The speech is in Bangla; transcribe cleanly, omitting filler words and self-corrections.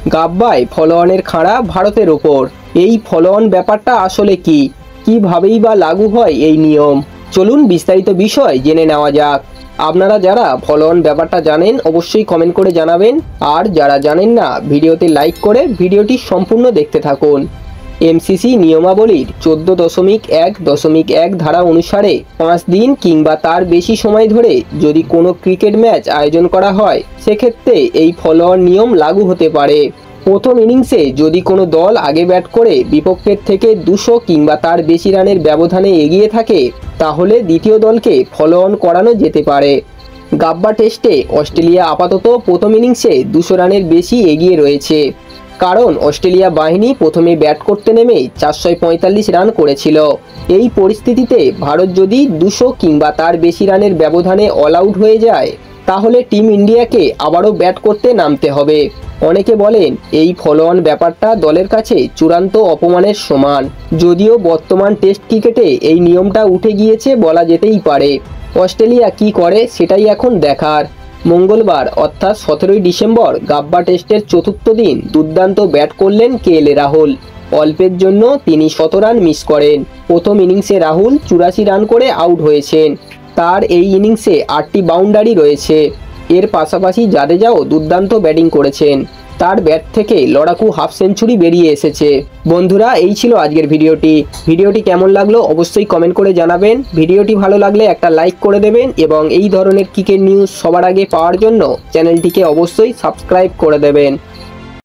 গাব্বায় ফলোঅনের খাড়া ভারতের ওপর। এই ফলোঅন ব্যাপারটা আসলে কি, কিভাবেই বা লাগু হয় এই নিয়ম? চলুন বিস্তারিত বিষয় জেনে নেওয়া যাক। আপনারা যারা ফলোঅন ব্যাপারটা জানেন অবশ্যই কমেন্ট করে জানাবেন, আর যারা জানেন না ভিডিওতে লাইক করে ভিডিওটি সম্পূর্ণ দেখতে থাকুন। এমসিসি নিয়মাবলীর 14.1.1 ধারা অনুসারে 5 দিন কিংবা তার বেশি সময় ধরে যদি কোনো ক্রিকেট ম্যাচ আয়োজন করা হয়, সেক্ষেত্রে এই ফলোঅন নিয়ম লাগু হতে পারে। প্রথম ইনিংসে যদি কোনো দল আগে ব্যাট করে বিপক্ষের থেকে 200 কিংবা তার বেশি রানের ব্যবধানে এগিয়ে থাকে, তাহলে দ্বিতীয় দলকে ফলোঅন করানো যেতে পারে। গাব্বা টেস্টে অস্ট্রেলিয়া আপাতত প্রথম ইনিংসে 200 রানের বেশি এগিয়ে রয়েছে, কারণ অস্ট্রেলিয়া বাহিনী প্রথমে ব্যাট করতে নেমে 445 রান করেছিল। এই পরিস্থিতিতে ভারত যদি 200 কিংবা তার বেশি রানের ব্যবধানে অল আউট হয়ে যায়, তাহলে টিম ইন্ডিয়াকে আবারও ব্যাট করতে নামতে হবে। অনেকে বলেন এই ফলোঅন ব্যাপারটা দলের কাছে চূড়ান্ত অপমানের সমান। যদিও বর্তমান টেস্ট ক্রিকেটে এই নিয়মটা উঠে গিয়েছে বলা যেতেই পারে। অস্ট্রেলিয়া কি করে সেটাই এখন দেখার। মঙ্গলবার অর্থাৎ 17ই ডিসেম্বর গাব্বা টেস্টের চতুর্থ দিন দুর্দান্ত ব্যাট করলেন রাহুল। অল্পের জন্য তিনি 100 রান মিস করেন। প্রথম ইনিংসে রাহুল 84 রান করে আউট হয়েছেন। তার এই ইনিংসে 8টি বাউন্ডারি রয়েছে। এর পাশাপাশি জাদেজাও দুর্দান্ত ব্যাটিং করেছেন। তার ব্যাট থেকে লড়াকু হাফ সেঞ্চুরি বেরিয়ে এসেছে। বন্ধুরা, এই ছিল আজকের ভিডিওটি কেমন লাগলো অবশ্যই কমেন্ট করে জানাবেন। ভিডিওটি ভালো লাগলে একটা লাইক করে দেবেন এবং এই ধরনের ক্রিকেট নিউজ সবার আগে পাওয়ার জন্য চ্যানেলটিকে অবশ্যই সাবস্ক্রাইব করে দেবেন।